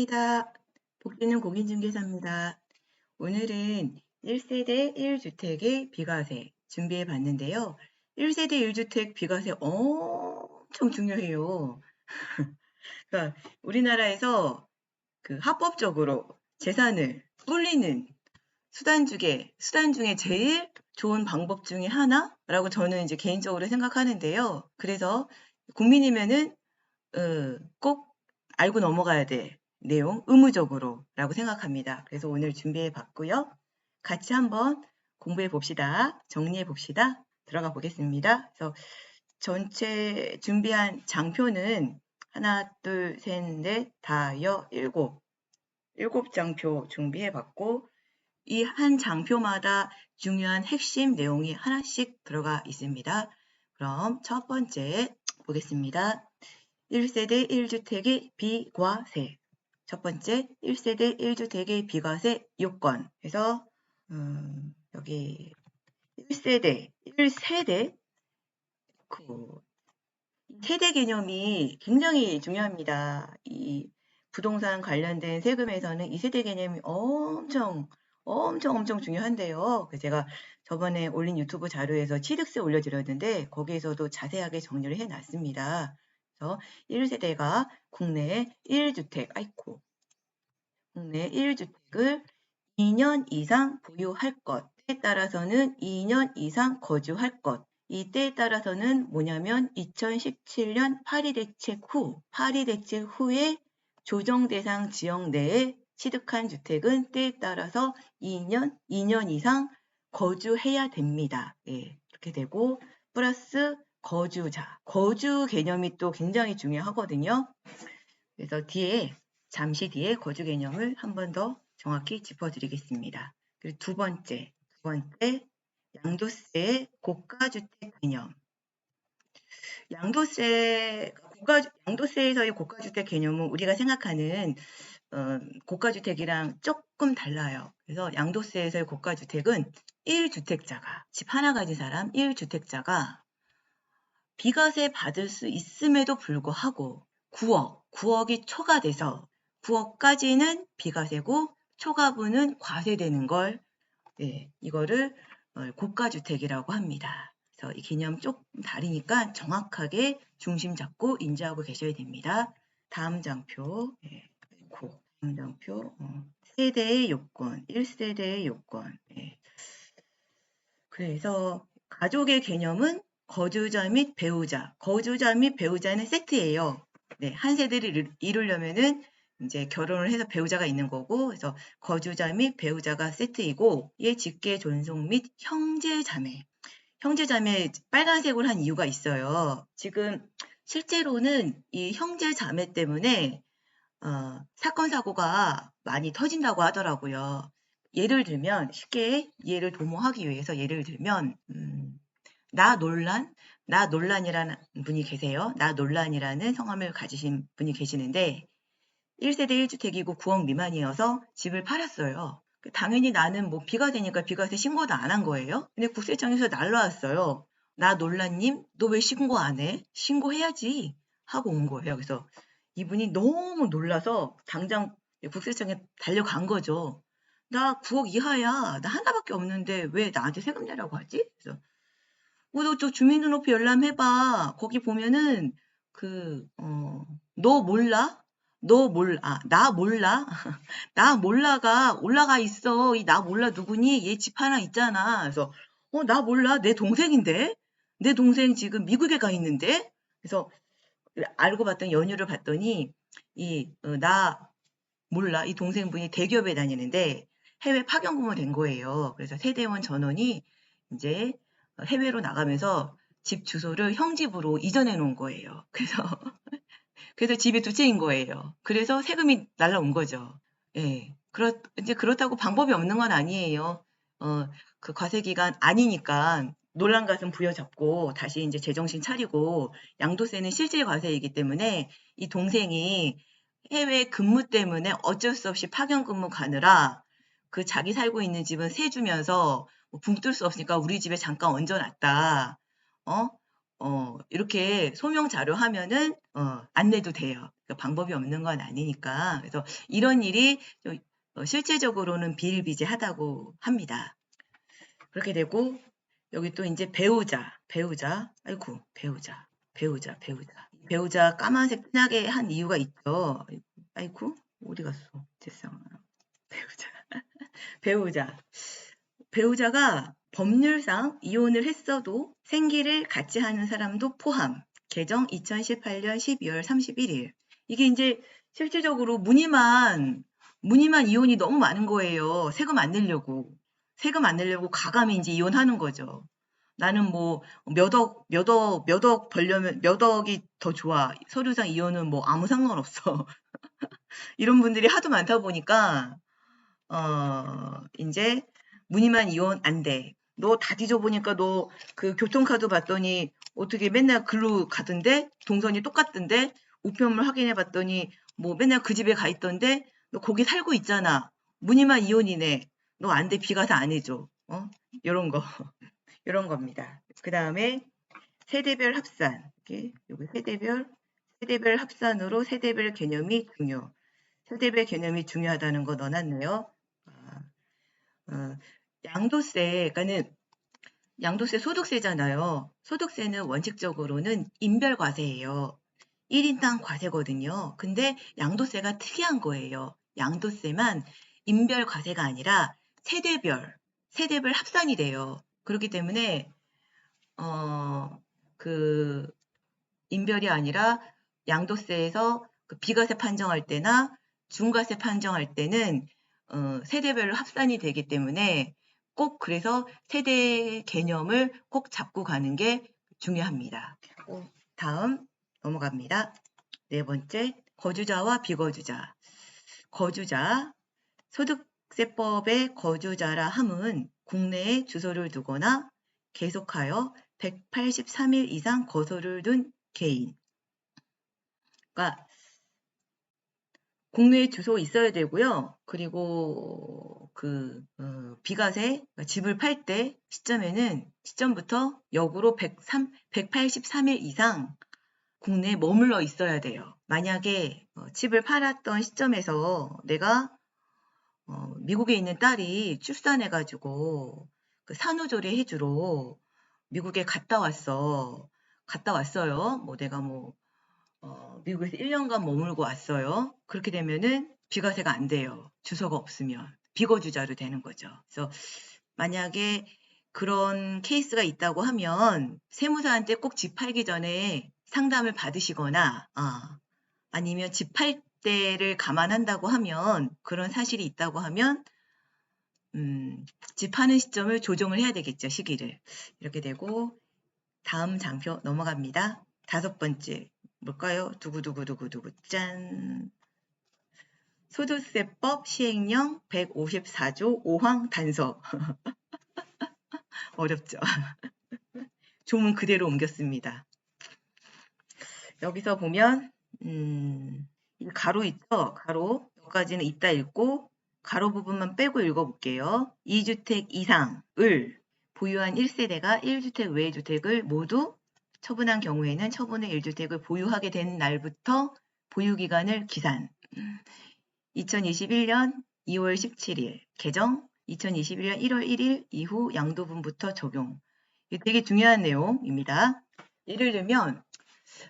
반갑습니다. 복지는 공인중개사입니다. 오늘은 1세대 1주택의 비과세 준비해 봤는데요. 1세대 1주택 비과세 엄청 중요해요. 그러니까 우리나라에서 합법적으로 재산을 불리는 수단 중에 제일 좋은 방법 중에 하나라고 저는 이제 개인적으로 생각하는데요. 그래서 국민이면은 꼭 알고 넘어가야 될 내용 의무적으로라고 생각합니다. 그래서 오늘 준비해 봤고요. 같이 한번 공부해 봅시다. 정리해 봅시다. 들어가 보겠습니다. 그래서 전체 준비한 장표는 하나, 둘, 셋, 넷, 다, 일곱 장표 준비해 봤고 이 한 장표마다 중요한 핵심 내용이 하나씩 들어가 있습니다. 그럼 첫 번째 보겠습니다. 1세대 1주택의 비과세. 첫 번째, 1세대 1주택의 비과세 요건. 그래서 여기 1세대 세대 개념이 굉장히 중요합니다. 이 부동산 관련된 세금에서는 이 세대 개념이 엄청 중요한데요. 제가 저번에 올린 유튜브 자료에서 취득세 올려드렸는데 거기에서도 자세하게 정리를 해놨습니다. 그래서 1세대가 국내 1주택, 국내 1주택을 2년 이상 보유할 것, 때에 따라서는 2년 이상 거주할 것, 이 때에 따라서는 뭐냐면 2017년 파리대책 후에 조정대상 지역 내에 취득한 주택은 때에 따라서 2년 이상 거주해야 됩니다. 예, 이렇게 되고 플러스 거주자, 거주 개념이 또 굉장히 중요하거든요. 그래서 잠시 뒤에 거주 개념을 한 번 더 정확히 짚어드리겠습니다. 그리고 두 번째, 양도세의 고가주택 개념. 양도세에서의 고가주택 개념은 우리가 생각하는 고가주택이랑 조금 달라요. 그래서 양도세에서의 고가주택은 1주택자가, 집 하나 가진 사람 1주택자가 비과세 받을 수 있음에도 불구하고 9억이 초과돼서 9억까지는 비과세고 초과분은 과세되는 걸 이거를 고가주택이라고 합니다. 그래서 이 개념 조금 다르니까 정확하게 중심 잡고 인지하고 계셔야 됩니다. 다음 장표, 다음 장표, 세대의 요건, 1세대의 요건. 그래서 가족의 개념은 거주자 및 배우자는 세트예요. 네, 한 세대를 이루려면은 이제 결혼을 해서 배우자가 있는 거고, 그래서 거주자 및 배우자가 세트이고, 이에 직계 존속 및 형제자매 빨간색으로 한 이유가 있어요. 지금 실제로는 이 형제자매 때문에 사건 사고가 많이 터진다고 하더라고요. 예를 들면 쉽게 이해를 도모하기 위해서 예를 들면 나논란이라는 분이 계세요. 나논란이라는 성함을 가지신 분이 계시는데 1세대 1주택이고 9억 미만이어서 집을 팔았어요. 당연히 나는 뭐 비과세니까 비과세 신고도 안 한 거예요. 근데 국세청에서 날라왔어요. 나논란님, 너 왜 신고 안 해? 신고해야지 하고 온 거예요. 그래서 이분이 너무 놀라서 당장 국세청에 달려간 거죠. 나 9억 이하야. 나 하나밖에 없는데 왜 나한테 세금 내라고 하지? 그래서 너 주민등록표 열람해봐. 거기 보면은 너 몰라? 나 몰라? 나 몰라가 올라가 있어. 이 나 몰라 누구니? 얘 집 하나 있잖아. 그래서 나 몰라. 내 동생인데? 내 동생 지금 미국에 가 있는데? 그래서 알고 봤더니 연유를 봤더니 나 몰라. 이 동생분이 대기업에 다니는데 해외 파견 된 거예요. 그래서 세대원 전원이 이제 해외로 나가면서 집 주소를 형 집으로 이전해 놓은 거예요. 그래서 집이 두 채인 거예요. 그래서 세금이 날라온 거죠. 예. 이제 그렇다고 방법이 없는 건 아니에요. 그 과세 기간 아니니까 놀란 가슴 부여잡고 다시 이제 제정신 차리고 양도세는 실질 과세이기 때문에 이 동생이 해외 근무 때문에 어쩔 수 없이 파견 근무 가느라 그 자기 살고 있는 집은 세 주면서 붕 뜰 수 없으니까 우리 집에 잠깐 얹어놨다. 이렇게 소명 자료 하면은 안 내도 돼요. 그러니까 방법이 없는 건 아니니까. 그래서 이런 일이 좀, 실제적으로는 비일비재하다고 합니다. 그렇게 되고 여기 또 이제 배우자, 아이고 배우자 까만색 진하게 한 이유가 있죠. 아이고 어디 갔어? 됐어. 배우자가 법률상 이혼을 했어도 생기를 같이 하는 사람도 포함. 개정 2018년 12월 31일. 이게 이제 실질적으로 문의만 이혼이 너무 많은 거예요. 세금 안 내려고 가감히 이제 이혼하는 거죠. 나는 뭐 몇 억 벌려면 몇 억이 더 좋아. 서류상 이혼은 뭐 아무 상관없어. 이런 분들이 하도 많다 보니까 이제 문의만 이혼 안 돼. 너 다 뒤져보니까 너 그 교통카드 봤더니 어떻게 맨날 글로 가던데? 동선이 똑같던데? 우편물 확인해 봤더니 뭐 맨날 그 집에 가 있던데? 너 거기 살고 있잖아. 문의만 이혼이네. 너 안 돼. 비과세 안 해줘. 요런 거. 요런 겁니다. 그 다음에 세대별 합산. 요거 세대별 합산으로 세대별 개념이 중요. 세대별 개념이 중요하다는 거 넣어놨네요. 양도세, 그러니까는 양도세 소득세잖아요. 소득세는 원칙적으로는 인별과세예요. 1인당 과세거든요. 근데 양도세가 특이한 거예요. 양도세만 인별과세가 아니라 세대별 합산이 돼요. 그렇기 때문에 그 인별이 아니라 양도세에서 그 비과세 판정할 때나 중과세 판정할 때는 세대별로 합산이 되기 때문에 꼭 그래서 세대 개념을 꼭 잡고 가는 게 중요합니다. 다음 넘어갑니다. 네 번째, 거주자와 비거주자. 거주자, 소득세법의 거주자라 함은 국내에 주소를 두거나 계속하여 183일 이상 거소를 둔 개인. 그러니까 국내에 주소 있어야 되고요. 그리고 그 비과세 집을 팔 때 시점부터 역으로 183일 이상 국내에 머물러 있어야 돼요. 만약에 집을 팔았던 시점에서 내가 미국에 있는 딸이 출산해가지고 그 산후조리 해주러 미국에 갔다 왔어요. 뭐 내가 뭐 미국에서 1년간 머물고 왔어요. 그렇게 되면은 비과세가 안 돼요. 주소가 없으면 비거주자로 되는 거죠. 그래서 만약에 그런 케이스가 있다고 하면 세무사한테 꼭 집 팔기 전에 상담을 받으시거나 아니면 집 팔 때를 감안한다고 하면 그런 사실이 있다고 하면 집 파는 시점을 조정을 해야 되겠죠. 시기를. 이렇게 되고 다음 장표 넘어갑니다. 5번째 뭘까요? 두구두구두구두구 짠. 소득세법 시행령 154조 5항 단서. 어렵죠? 조문 그대로 옮겼습니다. 여기서 보면 가로 있죠? 가로 여기까지는 이따 읽고 가로 부분만 빼고 읽어볼게요. 2주택 이상을 보유한 1세대가 1주택 외의 주택을 모두 처분한 경우에는 처분의 1주택을 보유하게 된 날부터 보유기간을 기산. 2021년 2월 17일 개정 2021년 1월 1일 이후 양도분부터 적용. 이게 되게 중요한 내용입니다. 예를 들면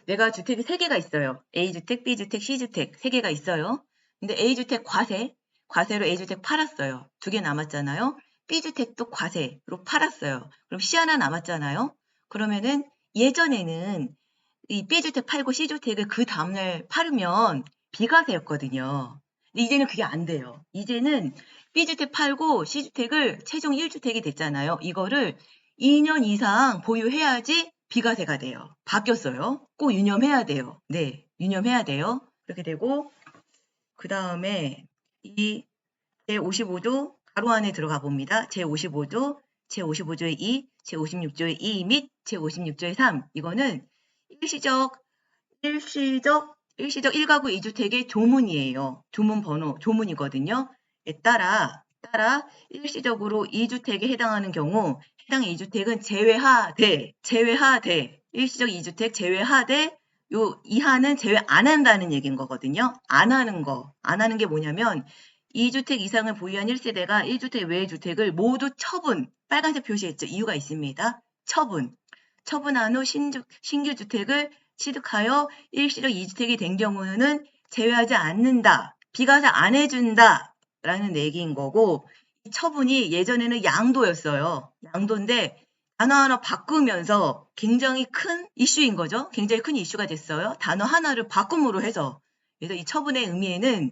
내가 주택이 3개가 있어요. A주택, B주택, C주택 3개가 있어요. 근데 A주택 과세로 A주택 팔았어요. 2개 남았잖아요. B주택도 과세로 팔았어요. 그럼 C 하나 남았잖아요. 그러면은 예전에는 이 B주택 팔고 C주택을 그 다음날 팔으면 비과세였거든요. 근데 이제는 그게 안 돼요. 이제는 B주택 팔고 C주택을 최종 1주택이 됐잖아요. 이거를 2년 이상 보유해야지 비과세가 돼요. 바뀌었어요. 꼭 유념해야 돼요. 네, 유념해야 돼요. 그렇게 되고 그 다음에 이 제55조 가로 안에 들어가 봅니다. 제55조, 제55조의 2, 제56조의 2 및 제56조의 3 이거는 일시적 1가구 2주택의 조문이에요. 조문 번호, 조문이거든요. 따라 일시적으로 2주택에 해당하는 경우 해당 2주택은 제외하되 일시적 2주택 제외하되 요 이하는 제외 안 한다는 얘기인 거거든요. 안 하는 거. 안 하는 게 뭐냐면 2주택 이상을 보유한 1세대가 1주택 외의 주택을 모두 처분. 빨간색 표시했죠. 이유가 있습니다. 처분. 처분한 후 신규 주택을 취득하여 일시적 2주택이 된 경우는 제외하지 않는다. 비과세 안 해준다. 라는 얘기인 거고 이 처분이 예전에는 양도였어요. 양도인데 단어 하나 바꾸면서 굉장히 큰 이슈인 거죠. 굉장히 큰 이슈가 됐어요. 단어 하나를 바꿈으로 해서. 그래서 이 처분의 의미에는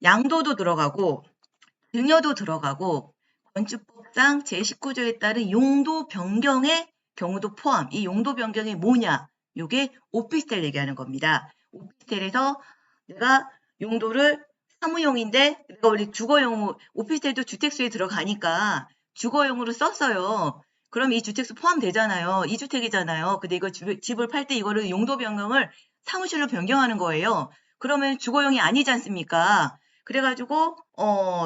양도도 들어가고 증여도 들어가고 건축법상 제19조에 따른 용도 변경의 경우도 포함. 이 용도 변경이 뭐냐? 이게 오피스텔 얘기하는 겁니다. 오피스텔에서 내가 용도를 사무용인데 내가 원래 주거용으로 오피스텔도 주택수에 들어가니까 주거용으로 썼어요. 그럼 이 주택수 포함되잖아요. 2주택이잖아요. 근데 이거 집을 팔 때 이거를 용도 변경을 사무실로 변경하는 거예요. 그러면 주거용이 아니지 않습니까? 그래가지고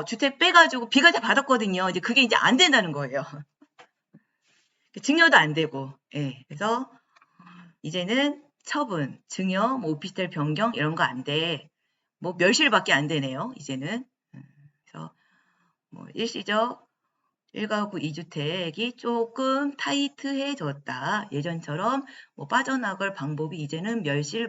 주택 빼가지고 비과세 받았거든요. 이제 그게 이제 안 된다는 거예요. 증여도 안 되고, 예. 그래서 이제는 처분, 증여, 뭐 오피스텔 변경 이런 거 안 돼. 뭐 멸실밖에 안 되네요. 이제는. 그래서 뭐 일시적 1가구 2주택이 조금 타이트해졌다. 예전처럼 뭐 빠져나갈 방법이 이제는 멸실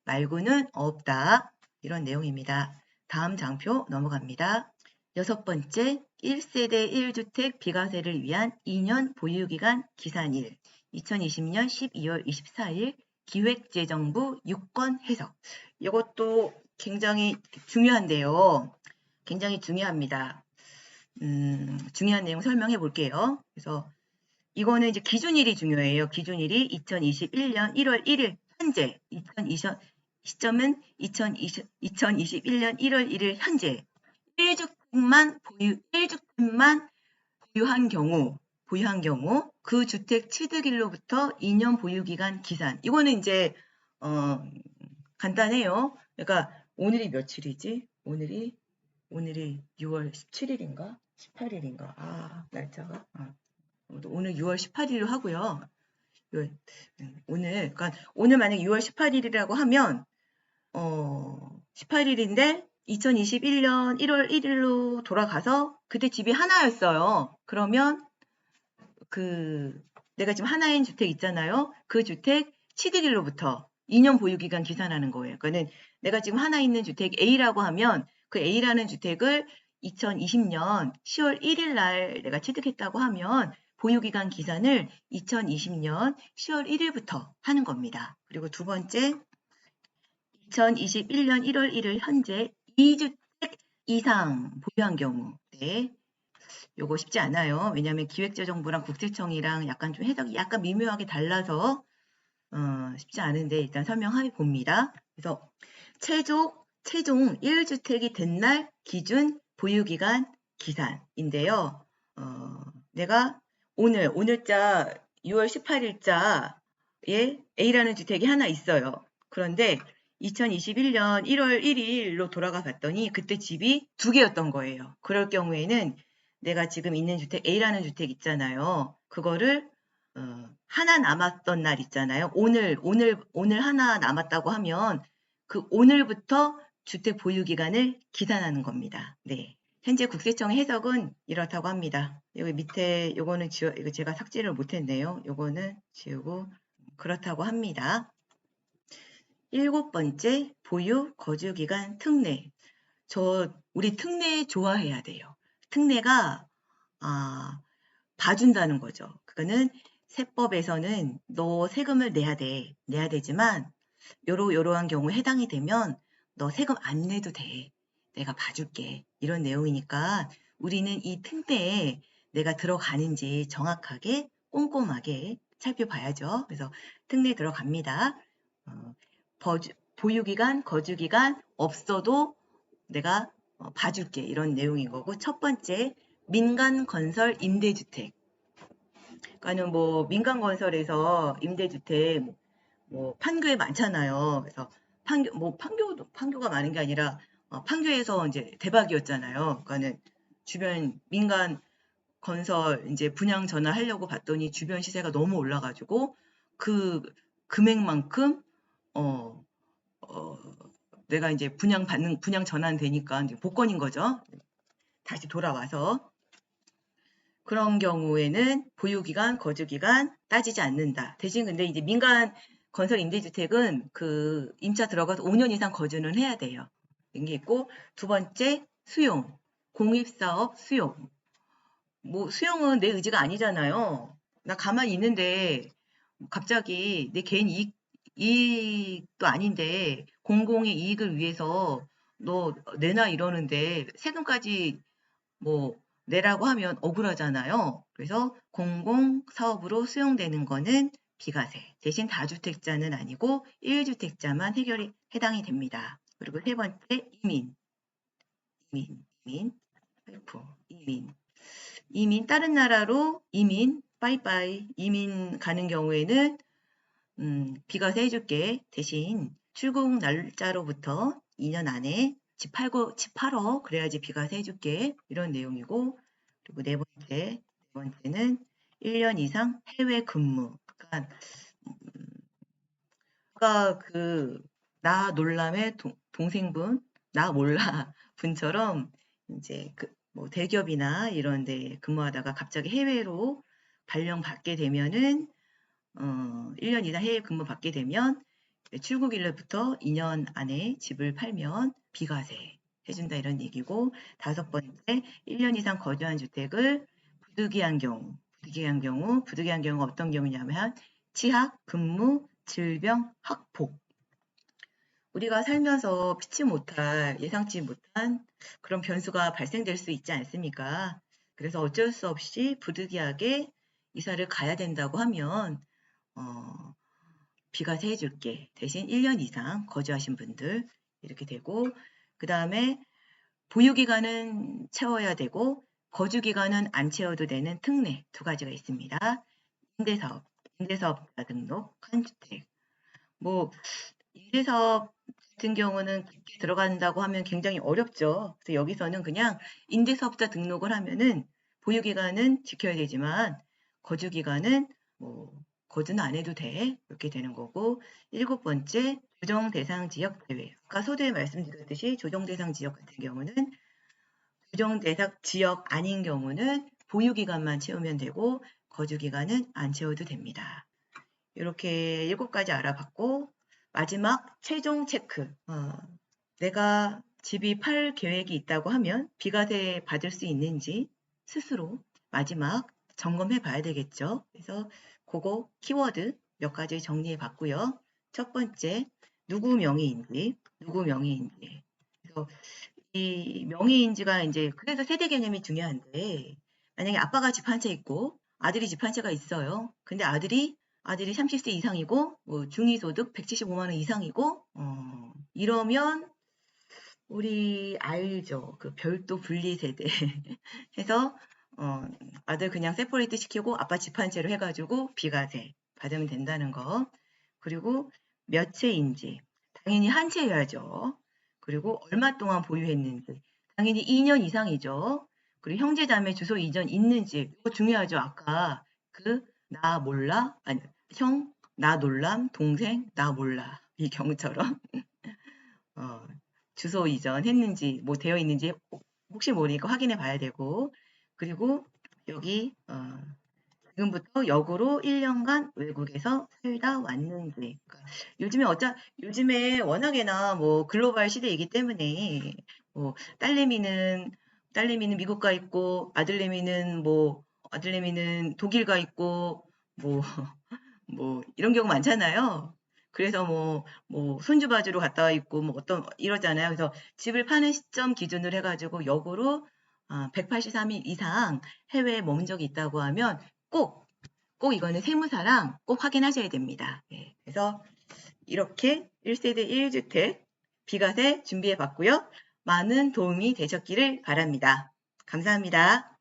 말고는 없다. 이런 내용입니다. 다음 장표 넘어갑니다. 6번째, 1세대 1주택 비과세를 위한 2년 보유기간 기산일 2020년 12월 24일 기획재정부 6건 해석. 이것도 굉장히 중요한데요. 굉장히 중요합니다. 중요한 내용 설명해 볼게요. 그래서 이거는 이제 기준일이 중요해요. 기준일이 2021년 1월 1일 현재 시점은 2021년 1월 1일 현재 1주택만 보유한 경우 그 주택 취득일로부터 2년 보유기간 기산. 이거는 이제 간단해요. 그러니까 오늘이 며칠이지? 오늘이 6월 17일인가? 18일인가? 날짜가. 오늘 6월 18일로 하고요. 그러니까 오늘 만약 6월 18일이라고 하면 18일인데 2021년 1월 1일로 돌아가서 그때 집이 하나였어요. 그러면 내가 지금 하나인 주택 있잖아요. 그 주택 취득일로부터 2년 보유기간 기산하는 거예요. 그러니까 내가 지금 하나 있는 주택 A라고 하면 그 A라는 주택을 2020년 10월 1일 날 내가 취득했다고 하면 보유기간 기산을 2020년 10월 1일부터 하는 겁니다. 그리고 두 번째, 2021년 1월 1일 현재 2주택 이상 보유한 경우. 네. 요거 쉽지 않아요. 왜냐하면 기획재정부랑 국세청이랑 약간 좀 해석이 약간 미묘하게 달라서 쉽지 않은데 일단 설명해 봅니다. 그래서 최종 1주택이 된 날 기준 보유기간 기산인데요. 내가 오늘자 6월 18일자에 A라는 주택이 하나 있어요. 그런데 2021년 1월 1일로 돌아가 봤더니 그때 집이 2개였던 거예요. 그럴 경우에는 내가 지금 있는 주택 A라는 주택 있잖아요. 그거를 하나 남았던 날 있잖아요. 오늘 하나 남았다고 하면 그 오늘부터 주택 보유 기간을 기산하는 겁니다. 네. 현재 국세청의 해석은 이렇다고 합니다. 여기 밑에 요거는 이거 제가 삭제를 못했네요. 요거는 지우고 그렇다고 합니다. 7번째, 보유 거주기간 특례. 우리 특례 좋아해야 돼요. 특례가 봐준다는 거죠. 그거는 세법에서는 너 세금을 내야 되지만 요러한 경우에 해당이 되면 너 세금 안 내도 돼. 내가 봐줄게. 이런 내용이니까 우리는 이 특례에 내가 들어가는지 정확하게 꼼꼼하게 살펴봐야죠. 그래서 특례 들어갑니다. 보유기간, 거주기간 없어도 내가 봐줄게. 이런 내용인 거고 첫 번째 민간건설 임대주택. 그러니까는 뭐 민간건설에서 임대주택 뭐 판교에 많잖아요. 그래서 판교가 많은 게 아니라 판교에서 이제 대박이었잖아요. 그러니까는 주변 민간 건설 이제 분양 전환하려고 봤더니 주변 시세가 너무 올라가지고 그 금액만큼 어, 어, 내가 이제 분양 전환되니까 이제 복권인 거죠. 다시 돌아와서 그런 경우에는 보유기간, 거주기간 따지지 않는다. 대신 근데 이제 민간 건설 임대주택은 그 임차 들어가서 5년 이상 거주는 해야 돼요. 이게 있고 두 번째 수용, 공입사업 수용. 뭐 수용은 내 의지가 아니잖아요. 나 가만히 있는데 갑자기 내 개인 이익도 아닌데 공공의 이익을 위해서 너 내놔 이러는데 세금까지 뭐 내라고 하면 억울하잖아요. 그래서 공공사업으로 수용되는 거는 비과세. 대신 다주택자는 아니고 1주택자만 해당이 됩니다. 그리고 세 번째 이민, 아이고, 이민 다른 나라로 이민 빠이빠이 이민 가는 경우에는 비과세 해줄게. 대신 출국 날짜로부터 2년 안에 집 팔어. 그래야지 비과세 해줄게. 이런 내용이고, 그리고 네 번째는 1년 이상 해외 근무. 그러니까, 아까 나 놀람의 동생분, 나 몰라 분처럼 이제 뭐 대기업이나 이런 데 근무하다가 갑자기 해외로 발령받게 되면은 1년 이상 해외 근무 받게 되면 출국일로부터 2년 안에 집을 팔면 비과세 해준다 이런 얘기고 다섯 번째 1년 이상 거주한 주택을 부득이한 경우가 어떤 경우냐면 치학, 근무, 질병, 학폭 우리가 살면서 예상치 못한 그런 변수가 발생될 수 있지 않습니까? 그래서 어쩔 수 없이 부득이하게 이사를 가야 된다고 하면 비과세 해줄게. 대신 1년 이상 거주하신 분들 이렇게 되고 그 다음에 보유기간은 채워야 되고 거주기간은 안 채워도 되는 특례 두 가지가 있습니다. 임대사업자 등록한 주택. 뭐 임대사업 같은 경우는 깊게 들어간다고 하면 굉장히 어렵죠. 그래서 여기서는 그냥 임대사업자 등록을 하면은 보유기간은 지켜야 되지만 거주기간은 뭐 거주는 안 해도 돼. 이렇게 되는 거고 일곱 번째 조정대상 지역 제외. 아까 서두에 말씀드렸듯이 조정대상 지역 같은 경우는 조정대상 지역 아닌 경우는 보유기간만 채우면 되고 거주기간은 안 채워도 됩니다. 이렇게 7가지 알아봤고 마지막 최종 체크. 내가 집이 팔 계획이 있다고 하면 비과세 받을 수 있는지 스스로 마지막 점검해 봐야 되겠죠. 그래서 그거 키워드 몇 가지 정리해 봤고요. 첫 번째, 누구 명의인지. 그래서 이 명의인지가 이제 그래서 세대 개념이 중요한데 만약에 아빠가 집 한 채 있고 아들이 집 한 채가 있어요. 근데 아들이 30세 이상이고 뭐 중위소득 175만 원 이상이고 이러면 우리 알죠. 그 별도 분리 세대 해서 아들 그냥 세퍼레이트 시키고 아빠 집 한 채로 해가지고 비과세 받으면 된다는 거. 그리고 몇 채인지 당연히 한 채여야죠. 그리고 얼마 동안 보유했는지 당연히 2년 이상이죠. 그리고 형제자매 주소 이전 있는지 이거 중요하죠. 아까 나 몰라 아니 형 나 놀람 동생 나 몰라 이 경우처럼 주소 이전 했는지 뭐 되어 있는지 혹시 모르니까 확인해 봐야 되고 그리고 여기 지금부터 역으로 1년간 외국에서 살다 왔는지 그러니까 요즘에 워낙에나 뭐 글로벌 시대이기 때문에 뭐 딸내미는 미국 가 있고 아들내미는 독일 가 있고 뭐 이런 경우 많잖아요. 그래서 손주 봐주러 갔다 와 있고 이러잖아요. 그래서 집을 파는 시점 기준으로 해가지고 역으로 183일 이상 해외에 머문 적이 있다고 하면 꼭 이거는 세무사랑 꼭 확인하셔야 됩니다. 네, 그래서 이렇게 1세대 1주택 비과세 준비해 봤고요. 많은 도움이 되셨기를 바랍니다. 감사합니다.